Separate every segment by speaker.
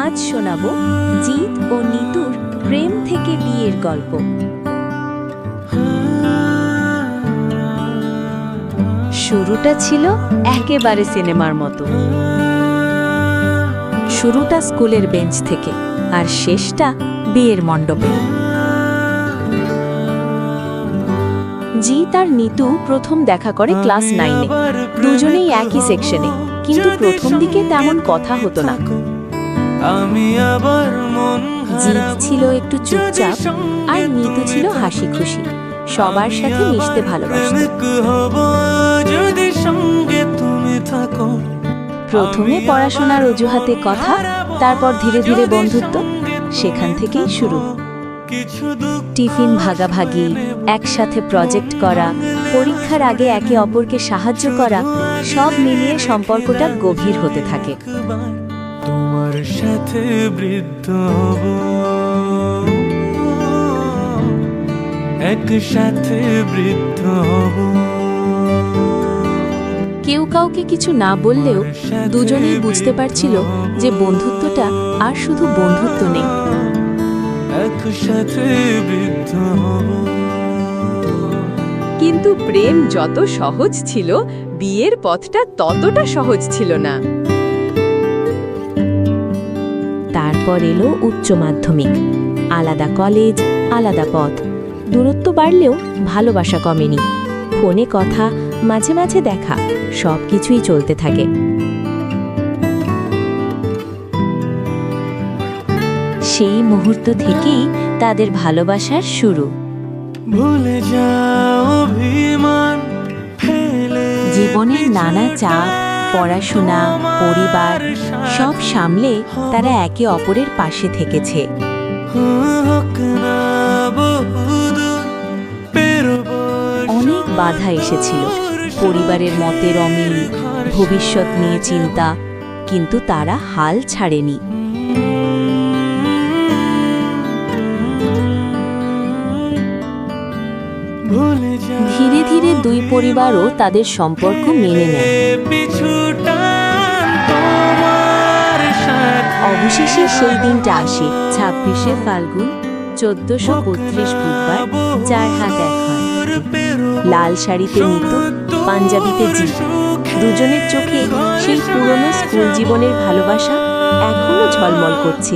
Speaker 1: আজ শোনাবো জিৎ ও নিতুর প্রেম থেকে বিয়ের গল্প। শুরুটা ছিল একেবারে সিনেমার মতো। শুরুটা স্কুলের বেঞ্চ থেকে আর শেষটা বিয়ের মণ্ডপে। জিৎ আর নিতু প্রথম দেখা করে ক্লাস 9-এ। দুজনেই একই সেকশনে, কিন্তু প্রথম দিকে তেমন কথা হতো না। জিৎ ছিল একটু চুপচাপ আর নিতু ছিল হাসি খুশি, সবার সাথে মিশতে ভালোবাসত। প্রথমে পড়াশোনার অজুহাতে কথা, তারপর ধীরে ধীরে বন্ধুত্ব। সেখান থেকেই শুরু। টিফিন ভাগাভাগি, একসাথে প্রজেক্ট করা, পরীক্ষার আগে একে অপরকে সাহায্য করা, সব মিলিয়ে সম্পর্কটা গভীর হতে থাকে।
Speaker 2: তোমার সাথে বৃদ্ধ হব, একসাথে বৃদ্ধ হব।
Speaker 1: কেউ কাউকে কিছু না বললেও দুজনেই বুঝতে পারছিল যে বন্ধুত্বটা আর শুধু বন্ধুত্ব নেই।
Speaker 2: একসাথে বৃদ্ধ হব।
Speaker 3: কিন্তু প্রেম যত সহজ ছিল, বিয়ের পথটা ততটা সহজ ছিল না।
Speaker 1: তারপর এলো উচ্চ মাধ্যমিক। আলাদা কলেজ, আলাদা পথ। দূরত্ব বাড়লেও ভালোবাসা কমেনি। ফোনে কথা, মাঝে মাঝে দেখা, সবকিছুই চলতে থাকে। সেই মুহূর্ত থেকেই তাদের ভালোবাসার শুরু।
Speaker 2: ভুলে যাও অভিমান ফেলে,
Speaker 1: জীবনের নানা চাপ, পড়াশোনা, পরিবার সব সামলে তারা একে অপরের পাশে থেকেছে।
Speaker 2: হোক না বহুদূর, পেরোব
Speaker 1: অনেক বাধা এসেছিল, পরিবারের মতের অমিল, ভবিষ্যৎ নিয়ে চিন্তা, কিন্তু তারা হাল ছাড়েনি।
Speaker 2: ভুলে যাও
Speaker 1: ধীরে ধীরে দুই পরিবারও তাদের সম্পর্ক মেনে নেয়।
Speaker 2: পিছুটা তোমার সাথে।
Speaker 1: অবশেষে সেই দিনটা আসে, 26শে ফাল্গুন 1432 বুধবার, 4 হাত 1 হয়। লাল শাড়িতে নিতু, পাঞ্জাবিতে জিৎ। দুজনের চোখে সেই পুরনো স্কুল জীবনের ভালোবাসা এখনো ঝলমল করছে।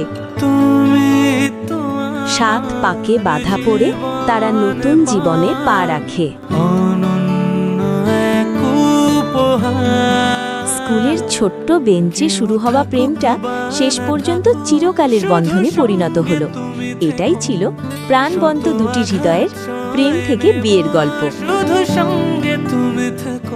Speaker 1: সাত পাকে বাধা পড়ে তারা নতুন জীবনে পা রাখে। স্কুলের ছোট্ট বেঞ্চে শুরু হওয়া প্রেমটা শেষ পর্যন্ত চিরকালের বন্ধনে পরিণত হলো। এটাই ছিল প্রাণবন্ত দুটি হৃদয়ের প্রেম থেকে বিয়ের গল্প।
Speaker 2: শুধু সঙ্গে তুমি থেকো।